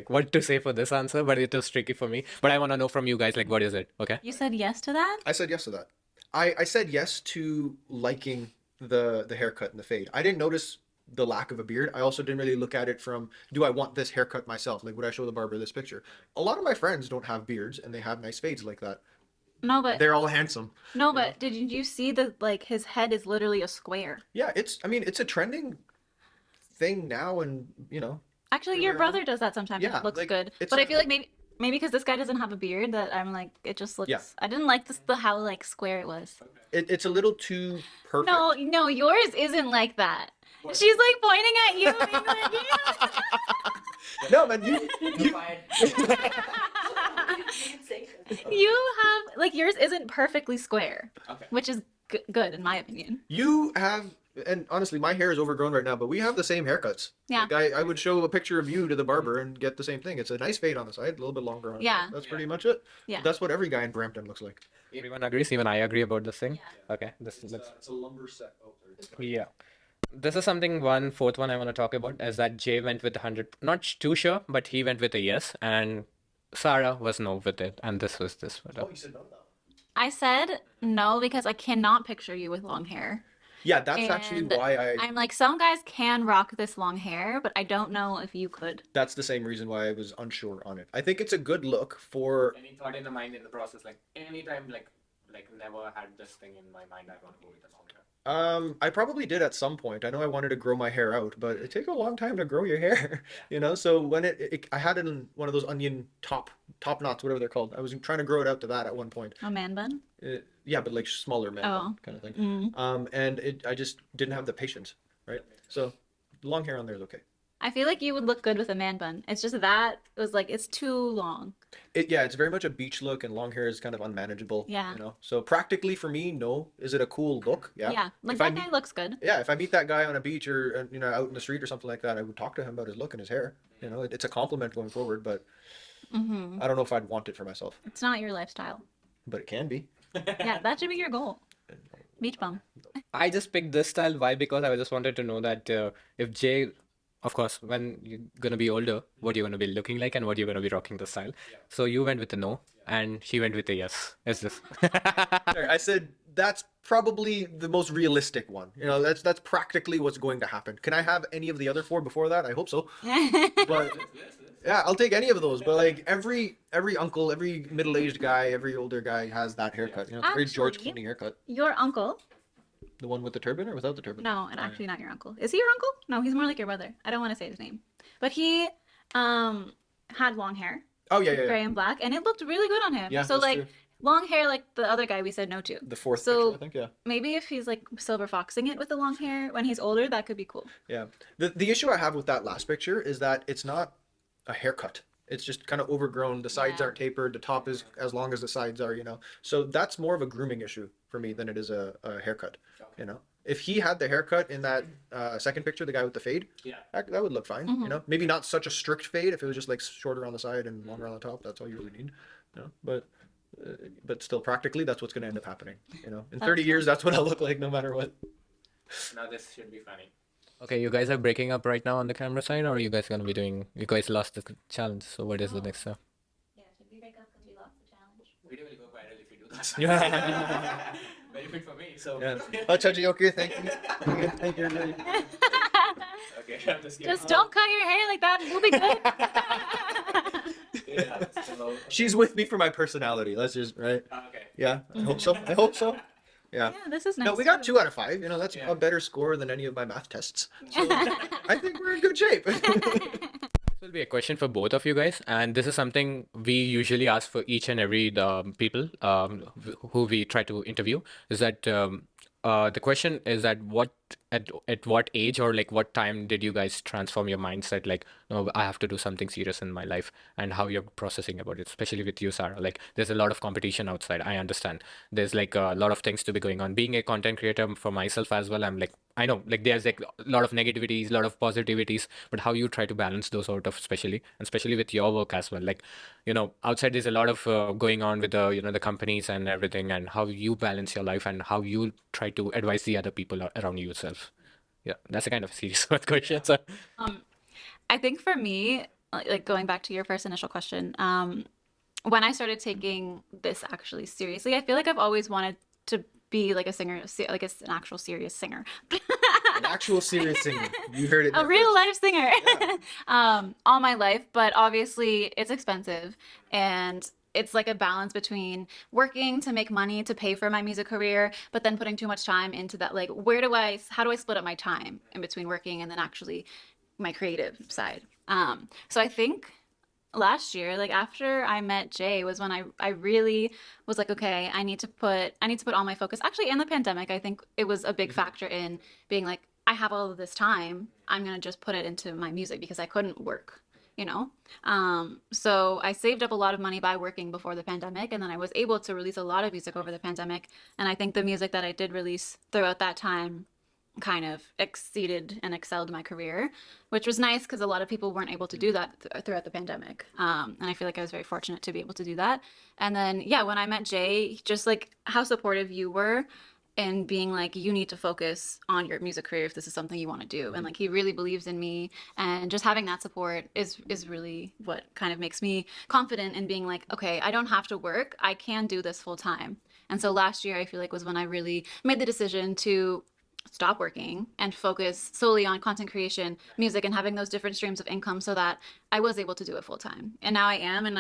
what to say for this answer, but it was tricky for me. But I want to know from you guys, like, what is it? Okay. You said yes to that? I said yes to that. I said yes to liking the haircut and the fade. I didn't notice the lack of a beard. I also didn't really look at it from, do I want this haircut myself? Like, would I show the barber this picture? A lot of my friends don't have beards and they have nice fades like that. No, but They're all handsome. did you see that like his head is literally a square? Yeah, it's a trending thing now, and Actually, your brother does that sometimes. And Yeah, it looks like, good. it's But I a- feel like maybe because this guy doesn't have a beard, that I'm like, it just looks. Yeah. I didn't like how like square it was. it's a little too perfect. No, yours isn't like that. She's like pointing at you. Being like, yeah. No, man, You have like yours isn't perfectly square, Okay. which is good in my opinion. you have, and honestly, my hair is overgrown right now, but we have the same haircuts. Yeah. Like, I would show a picture of you to the barber and get the same thing. It's a nice fade on the side, a little bit longer on the Yeah. side. That's pretty much it. Yeah. That's what every guy in Brampton looks like. Everyone agrees. Even I agree about this thing. Okay. Let's. It's a lumber set. Oh, sorry. Yeah. This is something fourth one I want to talk about is that Jay went with 100, not too sure, but he went with a yes, and Sarah was no with it, and this was this photo. Oh, you said no now. I said no because I cannot picture you with long hair. Yeah, that's actually And why I'm like, some guys can rock this long hair, but I don't know if you could. that's the same reason why I was unsure on it. I think it's a good look for, Any thought in the mind in the process, like anytime, like never had this thing in my mind, I want to go with a long hair. I probably did at some point. I know I wanted to grow my hair out, but it takes a long time to grow your hair, So when I had it in one of those onion top knots, whatever they're called. I was trying to grow it out to that at one point. A man bun? Yeah, but like smaller men Oh. kind of thing. Mm. And I just didn't have the patience, right? So long hair on there is okay. I feel like you would look good with a man bun. It's just that it was like it's too long. It's very much a beach look, and long hair is kind of unmanageable. Yeah. So practically for me, no. Is it a cool look? Yeah. Yeah, like If I that guy meet- looks good. Yeah, if I meet that guy on a beach or out in the street or something like that, I would talk to him about his look and his hair. It's a compliment going forward, but Hmm. I don't know if I'd want it for myself. It's not your lifestyle. but it can be. Yeah, that should be your goal. Beach bum. I just picked this style. Why? Because I just wanted to know that if Jay, of course, when you're gonna be older, what you're gonna be looking like and what you're gonna be rocking the style. So you went with a no, and she went with a yes. Is this? I said that's probably the most realistic one. You know, that's practically what's going to happen. Can I have any of the other 4 before that? I hope so. But yeah, I'll take any of those. But like every uncle, every middle-aged guy, every older guy has that haircut. You know, it's a very George Actually- Clooney haircut. Your uncle. The one with the turban or without the turban? No, and actually not your uncle. Is he your uncle? No, he's more like your brother. I don't want to say his name. But he had long hair, Oh yeah, yeah, gray yeah. and black, and it looked really good on him. Yeah, So that's like true. long hair like the other guy we said no to. The fourth So- picture, I think. Yeah. Maybe if he's like silver foxing it with the long hair when he's older, that could be cool. Yeah. The issue I have with that last picture is that it's not a haircut. It's just kind of overgrown. The sides Yeah. aren't tapered. The top is as long as the sides are, you know. So that's more of a grooming issue for me than it is a haircut, you know. If he had the haircut in that second picture, the guy with the fade, that would look fine, you know. Maybe not such a strict fade if it was just like shorter on the side and longer on the top. That's all you really need, you know. But still, practically, that's what's going to end up happening, you know. In 30 years, that's what I'll look like no matter what. Now this should be funny. Okay, you guys are breaking up right now on the camera side, or are you guys gonna be doing? You guys lost the challenge, so what is the next step? Yeah, should we break up because we lost the challenge? Video will go viral if you do that. Yeah. Benefit for me. So Yeah. Oh, Chachi, okay, thank you. Thank you. okay, I'm just kidding. Just don't cut your hair like that. We'll be good. Yeah. So, She's with me for my personality. Let's just, right? okay. Yeah, I hope so. I hope so. Yeah. Yeah, this is nice. No, we got 2 out of 5. You know, that's Yeah. a better score than any of my math tests. So I think we're in good shape. This will be a question for both of you guys, and this is something we usually ask for each and every people who we try to interview. Is that the question is that at what age or like what time did you guys transform your mindset? Like, no, I have to do something serious in my life, and how you're processing about it, especially with you, Sarah. Like, there's a lot of competition outside. I understand. There's like a lot of things to be going on. Being a content creator for myself as well, I'm like, I know, like there's like a lot of negativities, a lot of positivities, but how you try to balance those out of, especially with your work as well. Like, you know, outside there's a lot of going on with the, you know, the companies and everything, and how you balance your life and how you try to advise the other people around yourself. Yeah, that's a kind of serious question. So, I think for me, like going back to your first initial question, when I started taking this actually seriously, I feel like I've always wanted to be like a singer, like an actual serious singer, An actual serious singer. You heard it. a there real first. life singer, all my life. But obviously, it's expensive, and it's like a balance between working to make money to pay for my music career, but then putting too much time into that. Like, how do I split up my time in between working and then actually my creative side? So I think last year, like after I met Jay, was when I really was like, okay, I need to put all my focus. Actually, in the pandemic, I think it was a big factor in being like, I have all of this time, I'm gonna just put it into my music because I couldn't work, you know. So I saved up a lot of money by working before the pandemic, and then I was able to release a lot of music over the pandemic. And I think the music that I did release throughout that time kind of exceeded and excelled my career, which was nice because a lot of people weren't able to do that throughout the pandemic. And I feel like I was very fortunate to be able to do that. And then, yeah, when I met Jay, just like how supportive you were and being like, you need to focus on your music career if this is something you want to do. And like, he really believes in me, and just having that support is really what kind of makes me confident in being like, okay, I don't have to work. I can do this full time. And so last year, I feel like was when I really made the decision to stop working and focus solely on content creation, music, and having those different streams of income so that I was able to do it full time. And now I am, and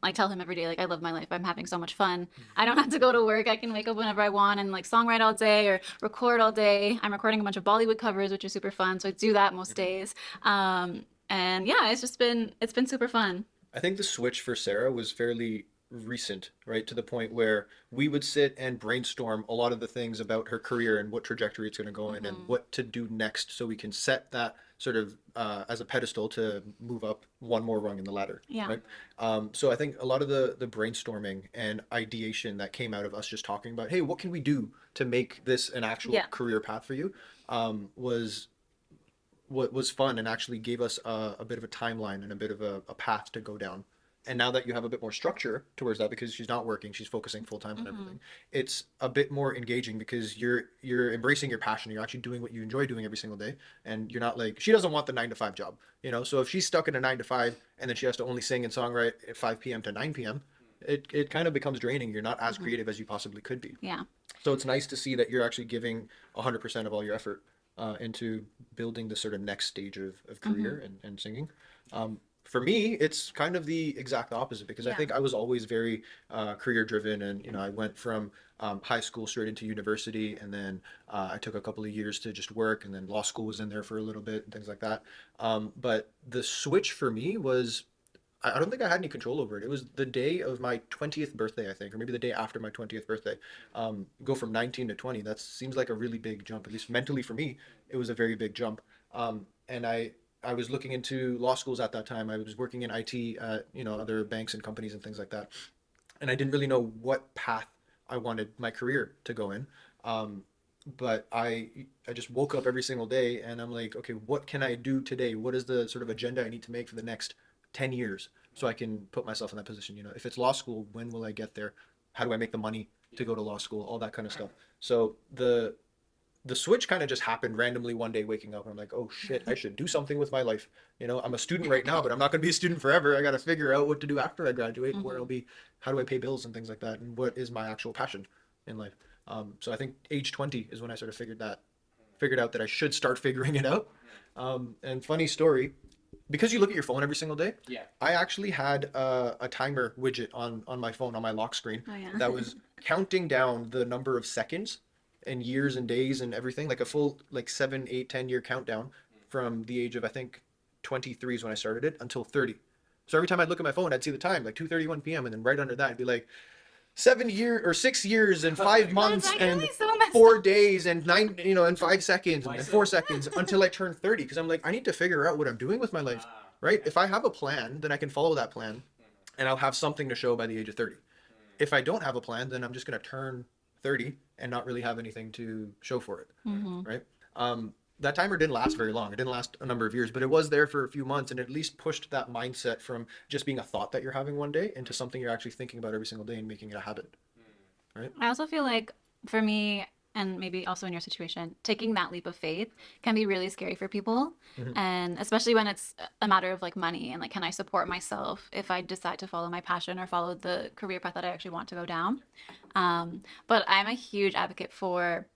I tell him every day, like, I love my life. I'm having so much fun. I don't have to go to work. I can wake up whenever I want and like songwrite all day or record all day. I'm recording a bunch of Bollywood covers, which is super fun. So I do that most days. And yeah, it's been super fun. I think the switch for Sarah was fairly recent, right? To the point where we would sit and brainstorm a lot of the things about her career and what trajectory it's going to go in and what to do next, so we can set that sort of as a pedestal to move up one more rung in the ladder. Yeah. Right. So I think a lot of the brainstorming and ideation that came out of us just talking about, hey, what can we do to make this an actual Yeah. career path for you, was what was fun and actually gave us a bit of a timeline and a bit of a path to go down And now that you have a bit more structure towards that, because she's not working, she's focusing full time on everything. It's a bit more engaging because you're embracing your passion. You're actually doing what you enjoy doing every single day, and you're not like, she doesn't want the 9 to 5 job, you know. So if she's stuck in a 9 to 5 and then she has to only sing and songwrite at 5 p.m. to 9 p.m., it kind of becomes draining. You're not as creative as you possibly could be. Yeah. So it's nice to see that you're actually giving 100% of all your effort into building the sort of next stage of career and singing. For me, it's kind of the exact opposite, because I think I was always very career driven, and you know, I went from high school straight into university, and then I took a couple of years to just work, and then law school was in there for a little bit and things like that. But the switch for me was, I don't think I had any control over it. It was the day of my 20th birthday, I think, or maybe the day after my 20th birthday. Go from 19 to 20. That seems like a really big jump, at least mentally for me. It was a very big jump. And I was looking into law schools at that time. I was working in IT at, you know, other banks and companies and things like that. And I didn't really know what path I wanted my career to go in. But I just woke up every single day and I'm like, okay, what can I do today? What is the sort of agenda I need to make for the next 10 years so I can put myself in that position? You know, if it's law school, when will I get there? How do I make the money to go to law school? All that kind of stuff. So the switch kind of just happened randomly one day, waking up and I'm like, oh shit, I should do something with my life. You know, I'm a student right now, but I'm not going to be a student forever. I got to figure out what to do after I graduate, where I'll be, how do I pay bills and things like that, and what is my actual passion in life. So I think age 20 is when I sort of figured out that I should start figuring it out. And funny story, because you look at your phone every single day, I actually had a timer widget on my phone, on my lock screen, that was counting down the number of seconds and years and days and everything, like a full like 7, 8, 10 year countdown from the age of, I think 23 is when I started it, until 30. So every time I'd look at my phone, I'd see the time, like 2:31 p.m. and then right under that it'd be like 6 years and 5 months and so messed 4 days and 9, you know, and 5 seconds and 4 seconds until I turn 30. Because I'm like, I need to figure out what I'm doing with my life, right? If I have a plan, then I can follow that plan and I'll have something to show by the age of 30. If I don't have a plan, then I'm just going to turn 30 and not really have anything to show for it, right? That timer didn't last very long. It didn't last a number of years, but it was there for a few months, and it at least pushed that mindset from just being a thought that you're having one day into something you're actually thinking about every single day and making it a habit, right? I also feel like for me, and maybe also in your situation, taking that leap of faith can be really scary for people. And especially when it's a matter of like money and like, can I support myself if I decide to follow my passion or follow the career path that I actually want to go down? But I'm a huge advocate for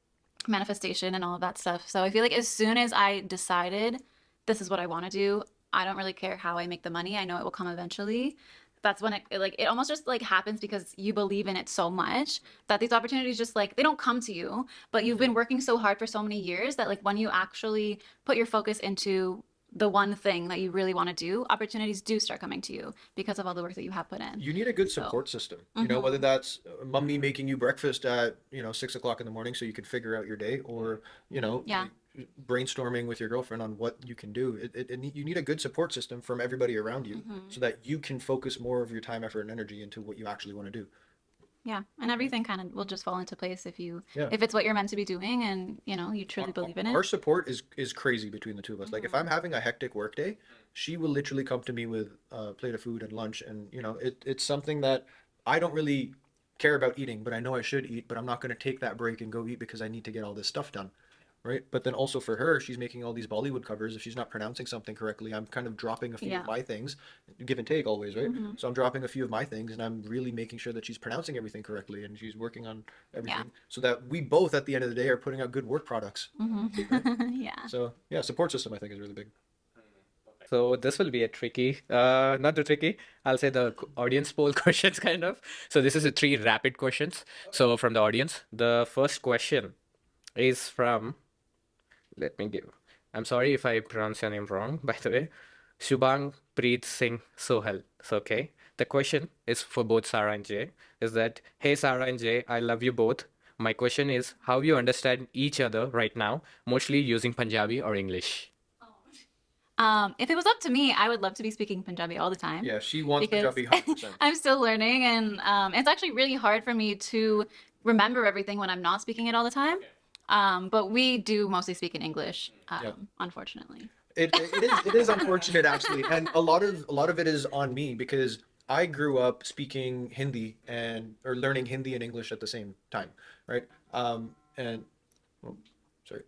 manifestation and all of that stuff. So I feel like as soon as I decided this is what I want to do, I don't really care how I make the money. I know it will come eventually. That's when it almost just like happens because you believe in it so much that these opportunities just like, they don't come to you, but you've been working so hard for so many years that like when you actually put your focus into the one thing that you really want to do, opportunities do start coming to you because of all the work that you have put in. You need a good support system, you know, whether that's mommy making you breakfast at, you know, 6 o'clock in the morning so you can figure out your day, or, you know, brainstorming with your girlfriend on what you can do. You need a good support system from everybody around you so that you can focus more of your time, effort, and energy into what you actually want to do. Yeah, and everything kind of will just fall into place if it's what you're meant to be doing and, you know, you truly believe in it. Our support is crazy between the two of us. Like if I'm having a hectic work day, she will literally come to me with a plate of food and lunch, and you know, it's something that I don't really care about eating, but I know I should eat, but I'm not going to take that break and go eat because I need to get all this stuff done. Right. But then also for her, she's making all these Bollywood covers. If she's not pronouncing something correctly, I'm kind of dropping a few of my things, give and take always, right? So I'm dropping a few of my things and I'm really making sure that she's pronouncing everything correctly and she's working on everything so that we both at the end of the day are putting out good work products. Right? So yeah, support system I think is really big. So this will be a tricky, not the tricky, I'll say the audience poll questions kind of. So this is a 3 rapid questions. So from the audience, the first question is from, I'm sorry if I pronounce your name wrong, by the way, Shubhang Preet Singh Sohal. So, okay. The question is for both Sarah and Jay, is that, hey Sarah and Jay, I love you both. My question is how you understand each other right now, mostly using Punjabi or English. If it was up to me, I would love to be speaking Punjabi all the time. Yeah, she wants Punjabi 100%. I'm still learning, and it's actually really hard for me to remember everything when I'm not speaking it all the time. But we do mostly speak in English, unfortunately. It is unfortunate actually, and a lot of it is on me because I grew up speaking Hindi or learning Hindi and English at the same time, right? And oh, sorry.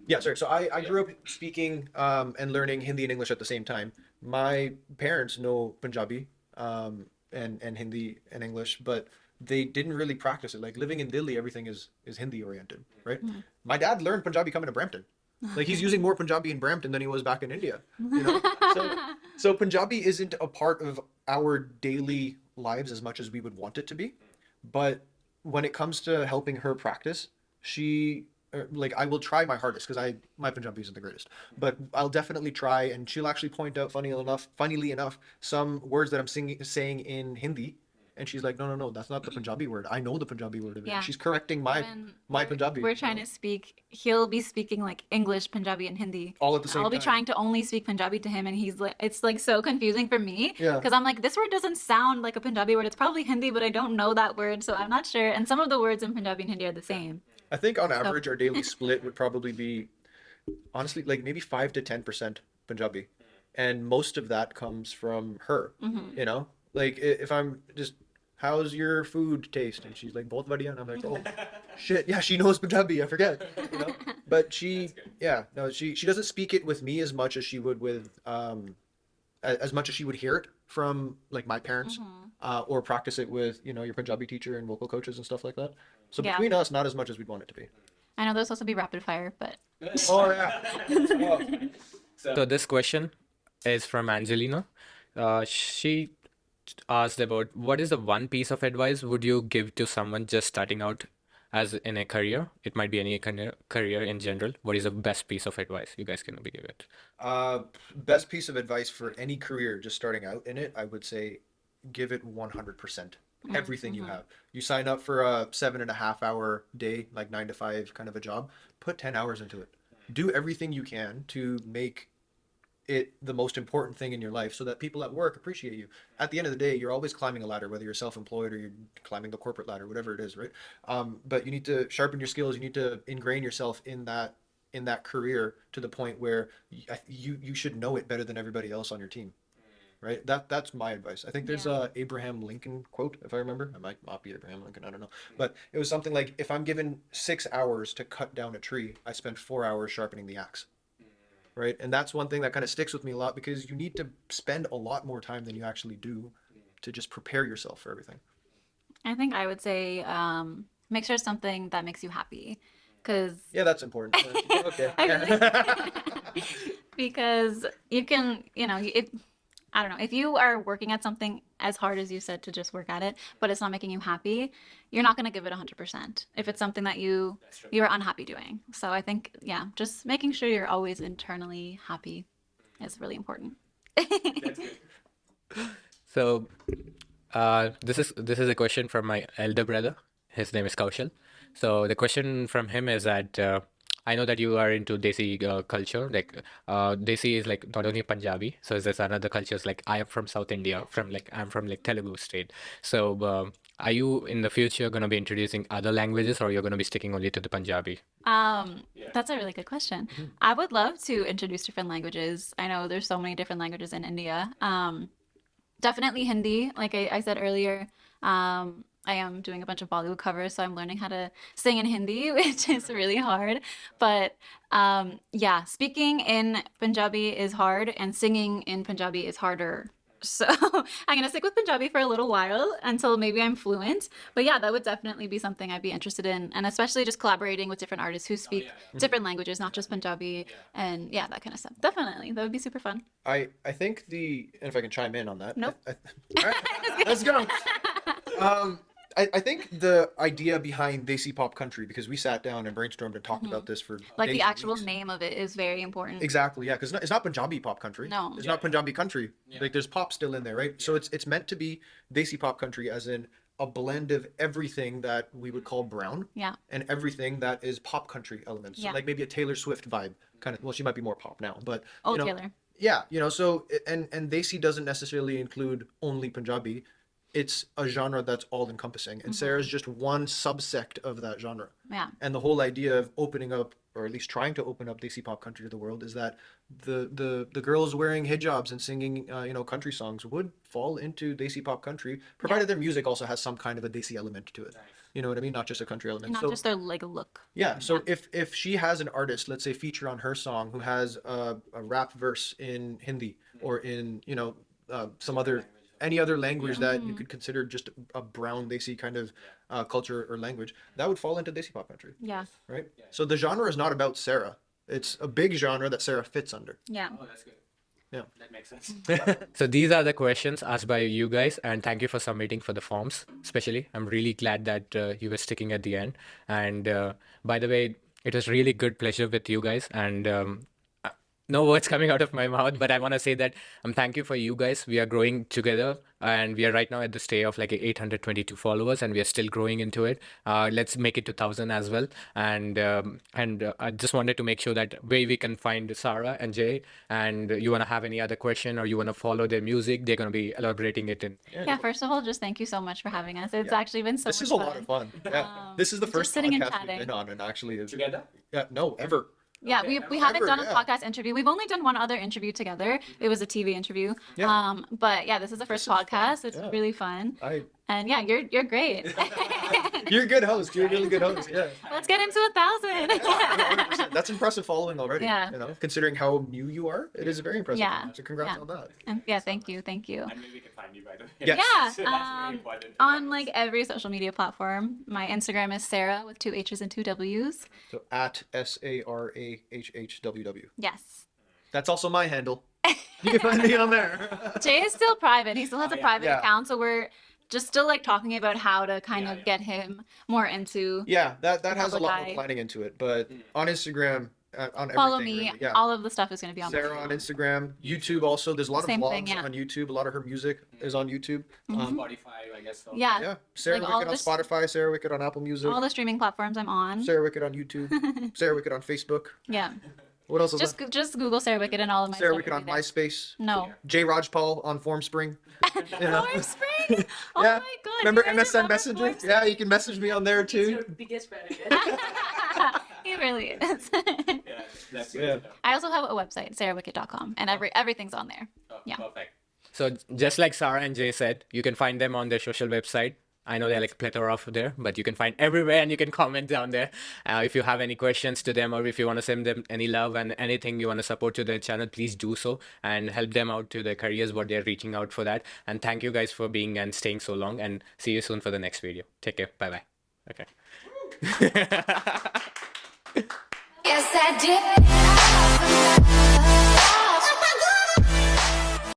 Yeah, sorry. So I grew up speaking and learning Hindi and English at the same time. My parents know Punjabi and Hindi and English, but they didn't really practice it. Like living in Delhi, everything is Hindi oriented, right? My dad learned Punjabi coming to Brampton. Like he's using more Punjabi in Brampton than he was back in India, you know? So Punjabi isn't a part of our daily lives as much as we would want it to be. But when it comes to helping her practice, like I will try my hardest because my Punjabi isn't the greatest, but I'll definitely try, and she'll actually point out funnily enough, some words that I'm saying in Hindi, and she's like, no, that's not the Punjabi word. I know the Punjabi word of it. Yeah. She's correcting my Punjabi. We're trying to speak. He'll be speaking like English, Punjabi, and Hindi. All at the same I'll be time. trying to only speak Punjabi to him, and he's like, it's like so confusing for me. Yeah. Because I'm like, this word doesn't sound like a Punjabi word. It's probably Hindi, but I don't know that word, so I'm not sure. And some of the words in Punjabi and Hindi are the same. I think on average our daily split would probably be, honestly, like maybe 5 to 10% Punjabi, and most of that comes from her. You know, like if I'm just, how's your food taste? And she's like, both vadiya. And I'm like, oh, shit. Yeah, she knows Punjabi. I forget. You know? But she doesn't speak it with me as much as she would with, as much as she would hear it from like my parents, or practice it with, you know, your Punjabi teacher and vocal coaches and stuff like that. So Yeah. between us, not as much as we'd want it to be. I know there's supposed to be rapid fire, but Oh, yeah. So this question is from Angelina. She asked about what is the one piece of advice would you give to someone just starting out as in a career? It might be any career in general. What is the best piece of advice you guys can give it? Best piece of advice for any career just starting out in it, I would say give it 100%. Everything you have. You sign up for a 7.5 hour day, like 9 to 5 kind of a job, put 10 hours into it. Do everything you can to make it the most important thing in your life so that people at work appreciate you. At the end of the day, you're always climbing a ladder, whether you're self-employed or you're climbing the corporate ladder, whatever it is, right? But you need to sharpen your skills. You need to ingrain yourself in that career to the point where you should know it better than everybody else on your team. Right? That's my advice. I think there's a Abraham Lincoln quote, if I remember. I might not be Abraham Lincoln, I don't know. But it was something like, if I'm given 6 hours to cut down a tree, I spend 4 hours sharpening the axe. Right? And that's one thing that kind of sticks with me a lot, because you need to spend a lot more time than you actually do to just prepare yourself for everything. I think I would say make sure it's something that makes you happy. Because Yeah, that's important. Okay. because you can, you know, I don't know, if you are working at something as hard as you said to just work at it, but it's not making you happy, you're not going to give it 100% if it's something that you're unhappy doing. So I think, yeah, just making sure you're always internally happy is really important. So, this is a question from my elder brother. His name is Kaushal. So the question from him is that I know that you are into Desi culture. Like Desi is like not only Punjabi, so there's another cultures. Like I am from South India, I'm from like Telugu state. So are you in the future gonna be introducing other languages, or you're gonna be sticking only to the Punjabi? That's a really good question. I would love to introduce different languages. I know there's so many different languages in India. Definitely Hindi, like I said earlier. I am doing a bunch of Bollywood covers, so I'm learning how to sing in Hindi, which is really hard. But yeah, speaking in Punjabi is hard, and singing in Punjabi is harder. So I'm gonna stick with Punjabi for a little while until maybe I'm fluent. But yeah, that would definitely be something I'd be interested in, and especially just collaborating with different artists who speak different languages, not just Punjabi, and yeah, that kind of stuff. Definitely, that would be super fun. I think and if I can chime in on that. Nope. All right, let's go. I think the idea behind Desi Pop Country, because we sat down and brainstormed and talked about this for Like days the and actual weeks. name of it is very important. Exactly, yeah, because it's not Punjabi pop country. No. It's not Punjabi country. Like there's pop still in there, right? So it's meant to be Desi pop country, as in a blend of everything that we would call brown, Yeah. and everything that is pop country elements. So Yeah. like maybe a Taylor Swift vibe, kind of. Well, she might be more pop now, but Oh, you know, Taylor. yeah, so and Desi doesn't necessarily include only Punjabi. It's a genre that's all encompassing, and Sarah's just one subsect of that genre. Yeah. And the whole idea of opening up or at least trying to open up Desi pop country to the world, is that the girls wearing hijabs and singing country songs would fall into Desi pop country, provided their music also has some kind of a Desi element to it. You know what I mean? Not just a country element. Not So just their like look. yeah, so if she has an artist, let's say, feature on her song who has a rap verse in Hindi or in some other any other language that you could consider just a brown Desi kind of culture or language, that would fall into Desi pop country, Yeah. right? So the genre is not about Sarah. It's a big genre that Sarah fits under. Yeah. Oh, that's good. Yeah. That makes sense. So these are the questions asked by you guys, and thank you for submitting for the forms. Especially, I'm really glad that you were sticking at the end. And by the way, it was really good pleasure with you guys. And no words coming out of my mouth, but I want to say that thank you for you guys. We are growing together, and we are right now at the stage of like 822 followers, and we are still growing into it. Let's make it to 1,000 as well. And I just wanted to make sure that way we can find Sarah and Jay. And you want to have any other question, or you want to follow their music, they're going to be elaborating it in. Yeah. First of all, just thank you so much for having us. It's actually been so This much is a lot of fun. Yeah. This is the just first sitting and podcast we've chatting. been on, and actually, Together? yeah, no, ever. Yeah, we haven't Ever, done a yeah. podcast interview. We've only done one other interview together. It was a TV interview. Yeah. But yeah, this is the first podcast. It's Yeah. really fun. I And yeah, you're great. You're a good host. You're a really good host. Yeah. Let's get into 1,000. 100%. That's impressive following already. Yeah. Considering how new you are, it is a very impressive. Yeah. So congrats Yeah. on that. And yeah, thank you. And maybe we can find you by the way. Yes. Yeah, So that's very important. on like every social media platform. My Instagram is Sarah with 2 H's and 2 W's. So at SARAHHWW. Yes. That's also my handle. You can find me on there. Jay is still private. He still has a private Yeah. account, so we're just still like talking about how to kind of get him more into Yeah, that has a Public lot eye. more planning into it. But on Instagram, on follow everything, me. really, yeah. All of the stuff is going to be on Sarah on Instagram, YouTube also. There's a lot Same of vlogs thing, yeah. on YouTube. A lot of her music is on YouTube. Spotify, I guess. So. Yeah. Yeah, Sarah Like all Wickett on this- Spotify, Sarah Wickett on Apple Music, All the streaming platforms I'm on. Sarah Wickett on YouTube, Sarah Wickett on Facebook. Yeah. What else is Just that? just Google Sarah Wickett and all of my Sarah stuff Wickett will on be there. MySpace. No. RAJPAL on FormSpring. You know? Form Spring. Oh Yeah. my god. Remember you guys MSN remember Messenger? Form Spring? Yeah, you can message me on there It's your too. biggest fan. He really is. Yeah, that's good. Yeah. to know. I also have a website, sarahwickett.com, and everything's on there. Oh, Yeah. Perfect. So just like Sarah and Jay said, you can find them on their social website. I know they're like a plethora of there, but you can find everywhere and you can comment down there. If you have any questions to them or if you want to send them any love and anything you want to support to their channel, please do so and help them out to their careers, what they're reaching out for that. And thank you guys for being and staying so long, and see you soon for the next video. Take care. Bye-bye. Okay. Yes, I did.